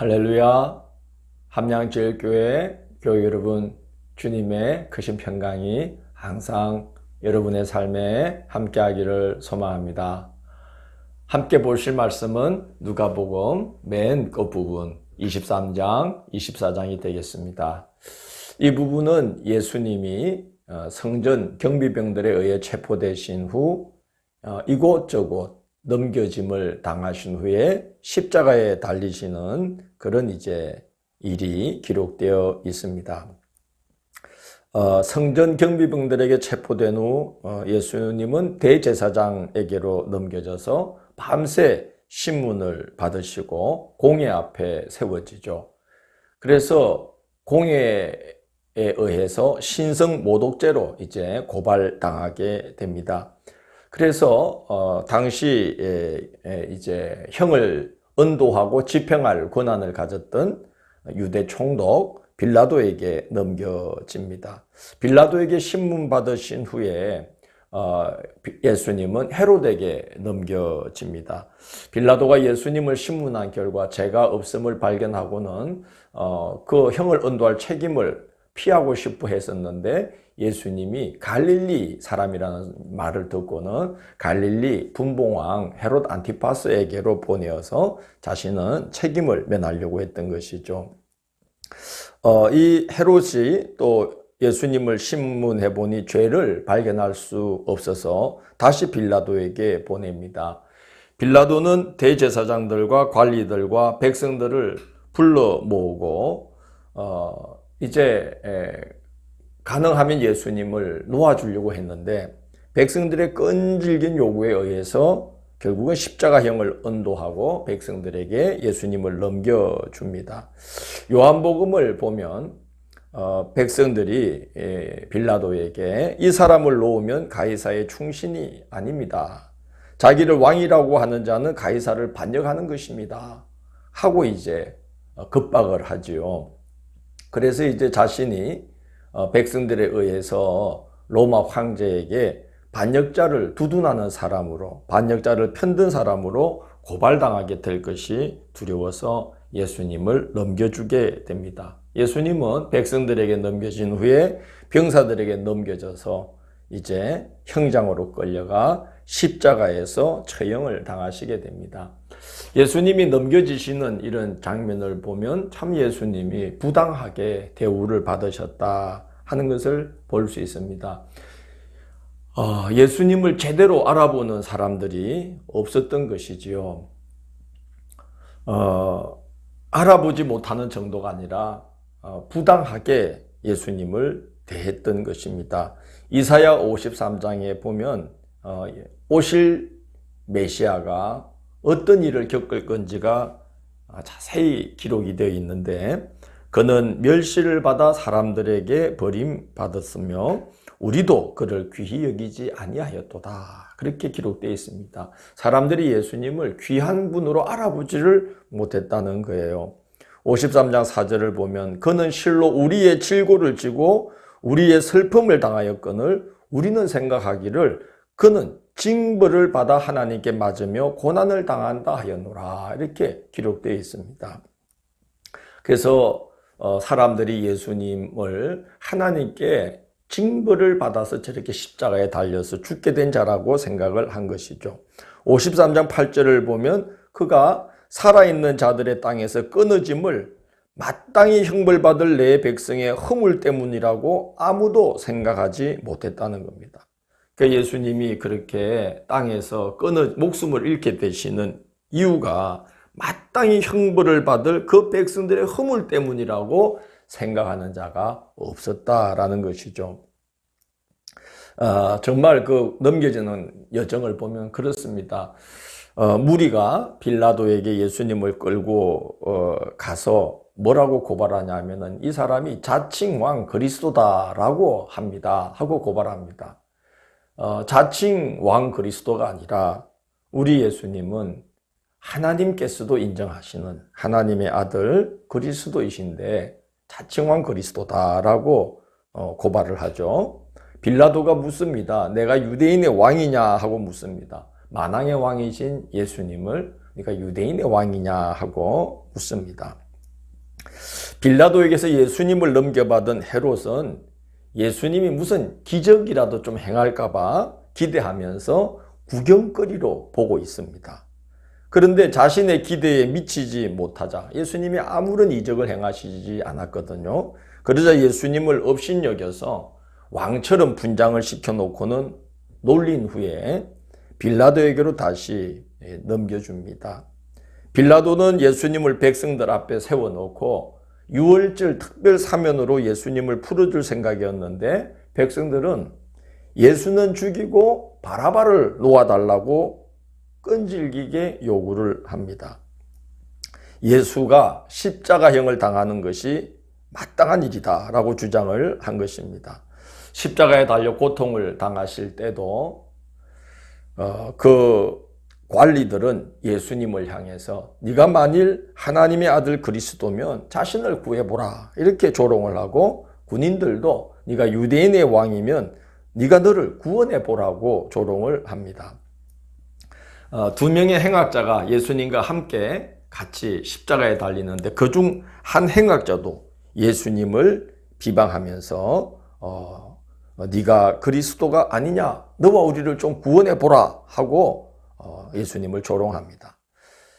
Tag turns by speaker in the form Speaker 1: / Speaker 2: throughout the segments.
Speaker 1: 할렐루야. 함양제일교회 교회 여러분, 주님의 크신 평강이 항상 여러분의 삶에 함께하기를 소망합니다. 함께 보실 말씀은 누가복음 맨 끝부분 23장, 24장이 되겠습니다. 이 부분은 예수님이 성전 경비병들에 의해 체포되신 후 이곳저곳 넘겨짐을 당하신 후에 십자가에 달리시는 그런 일이 기록되어 있습니다. 성전 경비병들에게 체포된 후 예수님은 대제사장에게로 넘겨져서 밤새 신문을 받으시고 공회 앞에 세워지죠. 그래서 공회에 의해서 신성모독죄로 고발당하게 됩니다. 그래서 당시 형을 은도하고 집행할 권한을 가졌던 유대 총독 빌라도에게 넘겨집니다. 빌라도에게 신문 받으신 후에 예수님은 헤롯에게 넘겨집니다. 빌라도가 예수님을 신문한 결과 죄가 없음을 발견하고는 그 형을 은도할 책임을 피하고 싶어 했었는데 예수님이 갈릴리 사람이라는 말을 듣고는 갈릴리 분봉왕 헤롯 안티파스에게로 보내어서 자신은 책임을 면하려고 했던 것이죠. 이 헤롯이 또 예수님을 신문해 보니 죄를 발견할 수 없어서 다시 빌라도에게 보냅니다. 빌라도는 대제사장들과 관리들과 백성들을 불러 모으고 가능하면 예수님을 놓아주려고 했는데 백성들의 끈질긴 요구에 의해서 결국은 십자가형을 은도하고 백성들에게 예수님을 넘겨줍니다. 요한복음을 보면 백성들이 빌라도에게 이 사람을 놓으면 가이사의 충신이 아닙니다. 자기를 왕이라고 하는 자는 가이사를 반역하는 것입니다. 하고 급박을 하지요. 그래서 자신이 백성들에 의해서 로마 황제에게 반역자를 두둔하는 사람으로, 반역자를 편든 사람으로 고발당하게 될 것이 두려워서 예수님을 넘겨주게 됩니다. 예수님은 백성들에게 넘겨진 후에 병사들에게 넘겨져서 형장으로 끌려가 십자가에서 처형을 당하시게 됩니다. 예수님이 넘겨지시는 이런 장면을 보면 참 예수님이 부당하게 대우를 받으셨다 하는 것을 볼 수 있습니다. 예수님을 제대로 알아보는 사람들이 없었던 것이지요. 알아보지 못하는 정도가 아니라 부당하게 예수님을 대했던 것입니다. 이사야 53장에 보면 오실 메시아가 어떤 일을 겪을 건지가 자세히 기록이 되어 있는데 그는 멸시를 받아 사람들에게 버림받았으며 우리도 그를 귀히 여기지 아니하였도다. 그렇게 기록되어 있습니다. 사람들이 예수님을 귀한 분으로 알아보지를 못했다는 거예요. 53장 4절을 보면 그는 실로 우리의 질고를 지고 우리의 슬픔을 당하였거늘 우리는 생각하기를 그는 징벌을 받아 하나님께 맞으며 고난을 당한다 하였노라. 이렇게 기록되어 있습니다. 그래서 사람들이 예수님을 하나님께 징벌을 받아서 저렇게 십자가에 달려서 죽게 된 자라고 생각을 한 것이죠. 53장 8절을 보면 그가 살아있는 자들의 땅에서 끊어짐을 마땅히 형벌받을 내 백성의 허물 때문이라고 아무도 생각하지 못했다는 겁니다. 그러니까 예수님이 그렇게 땅에서 목숨을 잃게 되시는 이유가 마땅히 형벌을 받을 그 백성들의 허물 때문이라고 생각하는 자가 없었다라는 것이죠. 정말 그 넘겨지는 여정을 보면 그렇습니다. 무리가 빌라도에게 예수님을 끌고 가서 뭐라고 고발하냐면은 이 사람이 자칭 왕 그리스도다라고 합니다. 하고 고발합니다. 자칭 왕 그리스도가 아니라 우리 예수님은 하나님께서도 인정하시는 하나님의 아들 그리스도이신데 자칭 왕 그리스도다라고 고발을 하죠. 빌라도가 묻습니다. 내가 유대인의 왕이냐 하고 묻습니다. 만왕의 왕이신 예수님을 네가 유대인의 왕이냐 하고 묻습니다. 빌라도에게서 예수님을 넘겨받은 헤롯은 예수님이 무슨 기적이라도 좀 행할까봐 기대하면서 구경거리로 보고 있습니다. 그런데 자신의 기대에 미치지 못하자 예수님이 아무런 이적을 행하시지 않았거든요. 그러자 예수님을 업신여겨서 왕처럼 분장을 시켜놓고는 놀린 후에 빌라도에게로 다시 넘겨줍니다. 빌라도는 예수님을 백성들 앞에 세워놓고 유월절 특별 사면으로 예수님을 풀어줄 생각이었는데 백성들은 예수는 죽이고 바라바를 놓아달라고 끈질기게 요구를 합니다. 예수가 십자가형을 당하는 것이 마땅한 일이다 라고 주장을 한 것입니다. 십자가에 달려 고통을 당하실 때도 그 관리들은 예수님을 향해서 네가 만일 하나님의 아들 그리스도면 자신을 구해보라 이렇게 조롱을 하고 군인들도 네가 유대인의 왕이면 네가 너를 구원해보라고 조롱을 합니다. 두 명의 행악자가 예수님과 함께 같이 십자가에 달리는데 그중 한 행악자도 예수님을 비방하면서 네가 그리스도가 아니냐 너와 우리를 좀 구원해보라 하고 예수님을 조롱합니다.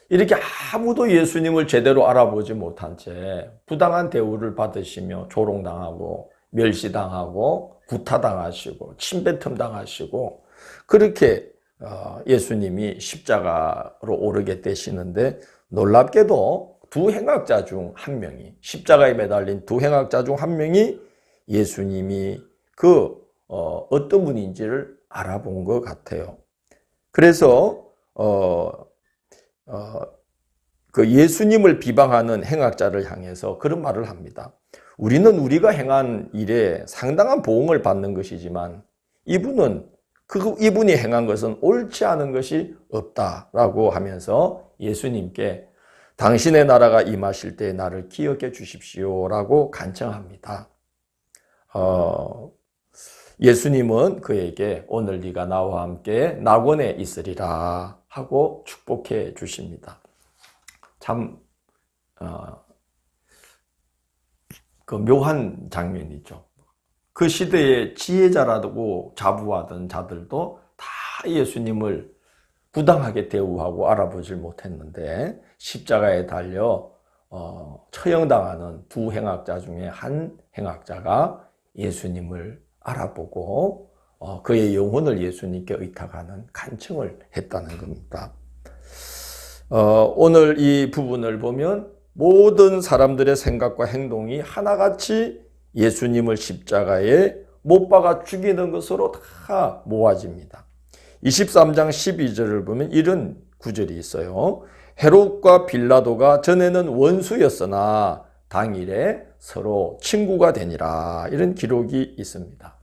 Speaker 1: 이렇게 아무도 예수님을 제대로 알아보지 못한 채 부당한 대우를 받으시며 조롱당하고 멸시당하고 구타당하시고 침뱉음 당하시고 그렇게 예수님이 십자가로 오르게 되시는데 놀랍게도 두 행악자 중 한 명이 십자가에 매달린 두 행악자 중 한 명이 예수님이 어떤 분인지를 알아본 것 같아요. 그래서 그 예수님을 비방하는 행악자를 향해서 그런 말을 합니다. 우리는 우리가 행한 일에 상당한 보응을 받는 것이지만 이분이 행한 것은 옳지 않은 것이 없다라고 하면서 예수님께 당신의 나라가 임하실 때 나를 기억해 주십시오라고 간청합니다. 예수님은 그에게 오늘 네가 나와 함께 낙원에 있으리라 하고 축복해 주십니다. 참 그 묘한 장면이죠. 그 시대의 지혜자라고 자부하던 자들도 다 예수님을 부당하게 대우하고 알아보질 못했는데 십자가에 달려 처형당하는 두 행악자 중에 한 행악자가 예수님을 알아보고 그의 영혼을 예수님께 의탁하는 간청을 했다는 겁니다. 오늘 이 부분을 보면 모든 사람들의 생각과 행동이 하나같이 예수님을 십자가에 못 박아 죽이는 것으로 다 모아집니다. 23장 12절을 보면 이런 구절이 있어요. 헤롯과 빌라도가 전에는 원수였으나 당일에 서로 친구가 되니라. 이런 기록이 있습니다.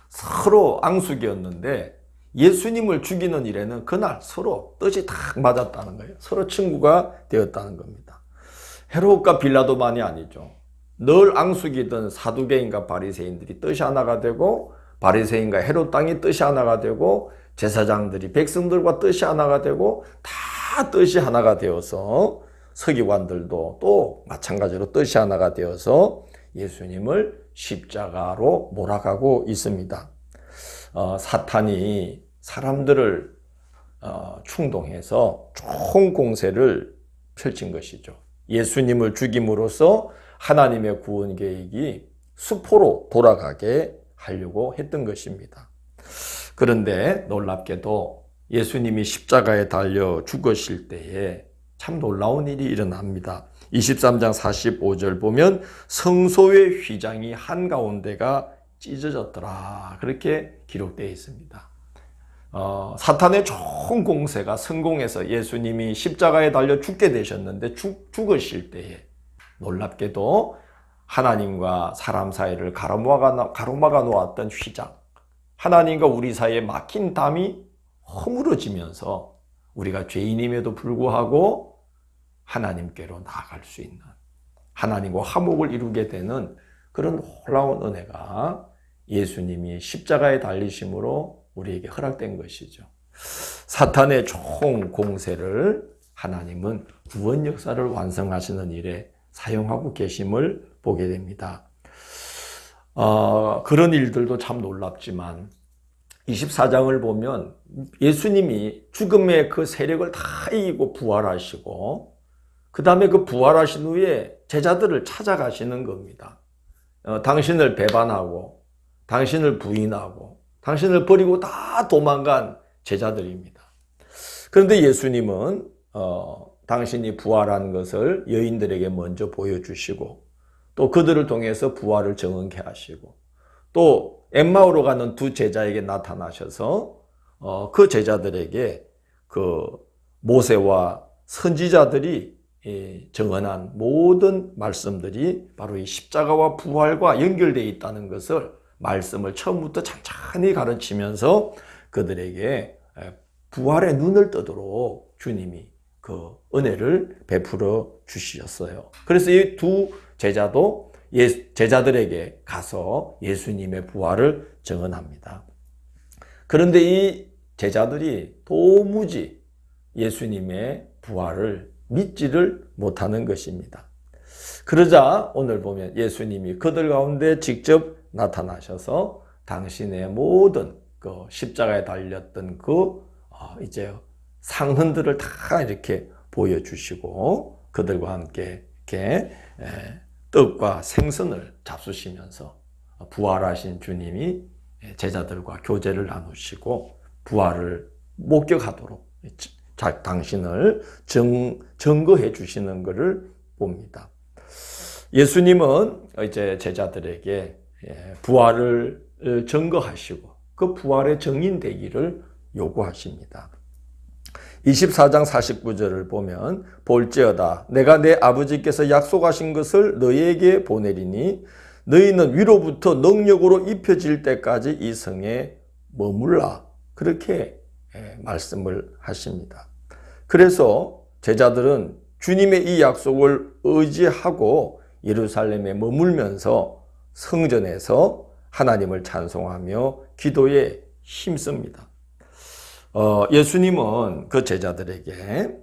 Speaker 1: 서로 앙숙이었는데 예수님을 죽이는 일에는 그날 서로 뜻이 딱 맞았다는 거예요. 서로 친구가 되었다는 겁니다. 헤롯과 빌라도만이 아니죠. 늘 앙숙이던 사두개인과 바리새인들이 뜻이 하나가 되고 바리새인과 헤롯 땅이 뜻이 하나가 되고 제사장들이 백성들과 뜻이 하나가 되고 다 뜻이 하나가 되어서 서기관들도 또 마찬가지로 뜻이 하나가 되어서 예수님을 십자가로 몰아가고 있습니다. 사탄이 사람들을 충동해서 총공세를 펼친 것이죠. 예수님을 죽임으로써 하나님의 구원 계획이 수포로 돌아가게 하려고 했던 것입니다. 그런데 놀랍게도 예수님이 십자가에 달려 죽으실 때에 참 놀라운 일이 일어납니다. 23장 45절 보면 성소의 휘장이 한가운데가 찢어졌더라. 그렇게 기록되어 있습니다. 사탄의 좋은 공세가 성공해서 예수님이 십자가에 달려 죽게 되셨는데 죽으실 때에 놀랍게도 하나님과 사람 사이를 가로막아 놓았던 휘장, 하나님과 우리 사이에 막힌 담이 허물어지면서 우리가 죄인임에도 불구하고 하나님께로 나아갈 수 있는, 하나님과 화목을 이루게 되는 그런 놀라운 은혜가 예수님이 십자가에 달리심으로 우리에게 허락된 것이죠. 사탄의 총 공세를 하나님은 구원 역사를 완성하시는 일에 사용하고 계심을 보게 됩니다. 그런 일들도 참 놀랍지만 24장을 보면 예수님이 죽음의 그 세력을 다 이기고 부활하시고 그 다음에 그 부활하신 후에 제자들을 찾아가시는 겁니다. 당신을 배반하고 당신을 부인하고 당신을 버리고 다 도망간 제자들입니다. 그런데 예수님은 당신이 부활한 것을 여인들에게 먼저 보여주시고 또 그들을 통해서 부활을 정언케 하시고 또 엠마오로 가는 두 제자에게 나타나셔서 그 제자들에게 그 모세와 선지자들이 정언한 모든 말씀들이 바로 이 십자가와 부활과 연결되어 있다는 것을 말씀을 처음부터 찬찬히 가르치면서 그들에게 부활의 눈을 뜨도록 주님이 그 은혜를 베풀어 주셨어요. 그래서 이 두 제자도 제자들에게 가서 예수님의 부활을 증언합니다. 그런데 이 제자들이 도무지 예수님의 부활을 믿지를 못하는 것입니다. 그러자 오늘 보면 예수님이 그들 가운데 직접 나타나셔서 당신의 모든 그 십자가에 달렸던 그 이제 상흔들을 다 이렇게 보여주시고 그들과 함께 이렇게 떡과 생선을 잡수시면서 부활하신 주님이 제자들과 교제를 나누시고 부활을 목격하도록 당신을 증거해 주시는 것을 봅니다. 예수님은 이제 제자들에게 부활을 증거하시고 그 부활의 증인되기를 요구하십니다. 24장 49절을 보면 볼지어다 내가 내 아버지께서 약속하신 것을 너희에게 보내리니 너희는 위로부터 능력으로 입혀질 때까지 이 성에 머물라 그렇게 말씀을 하십니다. 그래서 제자들은 주님의 이 약속을 의지하고 예루살렘에 머물면서 성전에서 하나님을 찬송하며 기도에 힘씁니다. 예수님은 그 제자들에게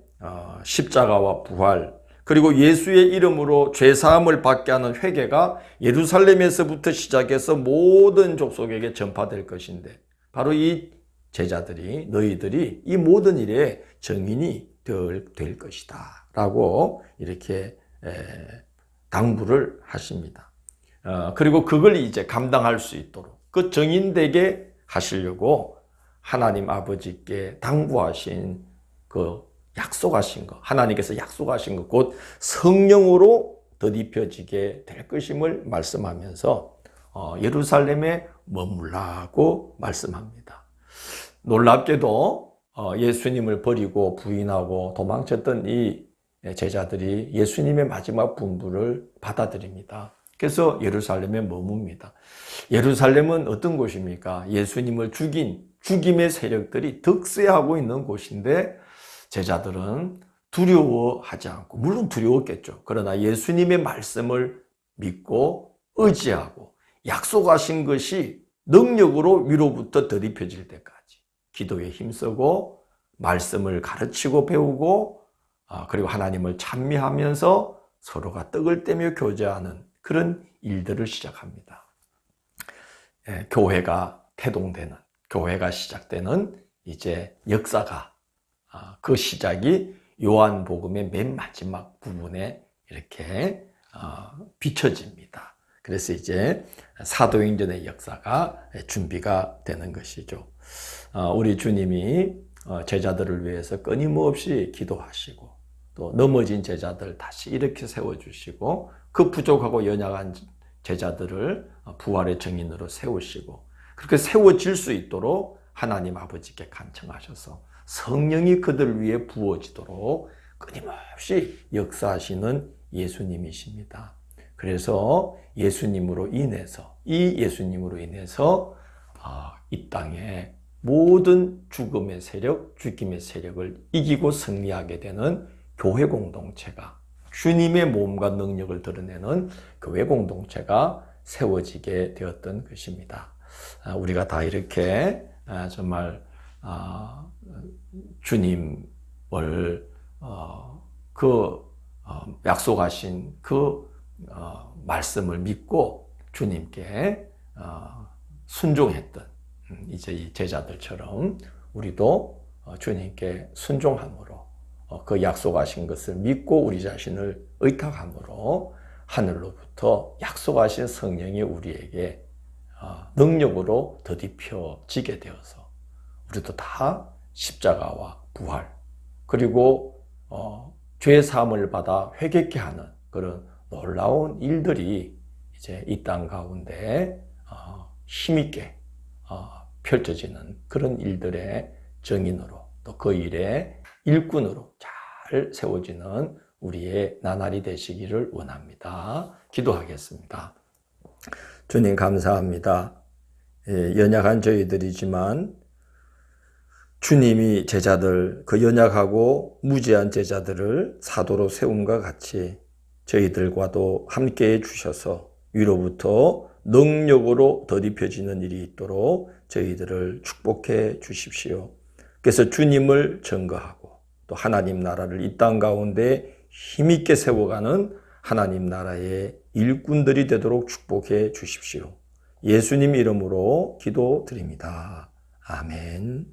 Speaker 1: 십자가와 부활 그리고 예수의 이름으로 죄사함을 받게 하는 회개가 예루살렘에서부터 시작해서 모든 족속에게 전파될 것인데 바로 이 제자들이 너희들이 이 모든 일에 증인이 될 것이다 라고 이렇게 당부를 하십니다. 그리고 그걸 이제 감당할 수 있도록 그 증인되게 하시려고 하나님 아버지께 당부하신 그 약속하신 것, 하나님께서 약속하신 것, 곧 성령으로 덧입혀지게 될 것임을 말씀하면서 예루살렘에 머물라고 말씀합니다. 놀랍게도 예수님을 버리고 부인하고 도망쳤던 이 제자들이 예수님의 마지막 분부를 받아들입니다. 그래서 예루살렘에 머뭅니다. 예루살렘은 어떤 곳입니까? 예수님을 죽인 죽임의 세력들이 득세하고 있는 곳인데 제자들은 두려워하지 않고 물론 두려웠겠죠. 그러나 예수님의 말씀을 믿고 의지하고 약속하신 것이 능력으로 위로부터 덧입혀질 때까지 기도에 힘쓰고 말씀을 가르치고 배우고 그리고 하나님을 찬미하면서 서로가 떡을 떼며 교제하는 그런 일들을 시작합니다. 교회가 태동되는 교회가 시작되는 이제 역사가 그 시작이 요한복음의 맨 마지막 부분에 이렇게 비춰집니다. 그래서 이제 사도행전의 역사가 준비가 되는 것이죠. 우리 주님이 제자들을 위해서 끊임없이 기도하시고 또 넘어진 제자들 다시 이렇게 세워주시고 그 부족하고 연약한 제자들을 부활의 증인으로 세우시고 그렇게 세워질 수 있도록 하나님 아버지께 간청하셔서 성령이 그들 위에 부어지도록 끊임없이 역사하시는 예수님이십니다. 그래서 예수님으로 인해서 이 땅에 모든 죽음의 세력, 죽임의 세력을 이기고 승리하게 되는 교회 공동체가 주님의 몸과 능력을 드러내는 교회 공동체가 세워지게 되었던 것입니다. 우리가 다 이렇게 정말 주님을 그 약속하신 그 말씀을 믿고 주님께 순종했던 이제 이 제자들처럼 우리도 주님께 순종함으로 그 약속하신 것을 믿고 우리 자신을 의탁함으로 하늘로부터 약속하신 성령이 우리에게 능력으로 더딥혀지게 되어서 우리도 다 십자가와 부활 그리고 죄 사함을 받아 회개케 하는 그런 놀라운 일들이 이제 이 땅 가운데 힘있게 펼쳐지는 그런 일들의 증인으로 또 그 일의 일꾼으로 잘 세워지는 우리의 나날이 되시기를 원합니다. 기도하겠습니다. 주님 감사합니다. 연약한 저희들이지만 주님이 제자들, 그 연약하고 무지한 제자들을 사도로 세움과 같이 저희들과도 함께해 주셔서 위로부터 능력으로 더딥혀지는 일이 있도록 저희들을 축복해 주십시오. 그래서 주님을 증거하고 또 하나님 나라를 이 땅 가운데 힘있게 세워가는 하나님 나라의 일꾼들이 되도록 축복해 주십시오. 예수님 이름으로 기도드립니다. 아멘.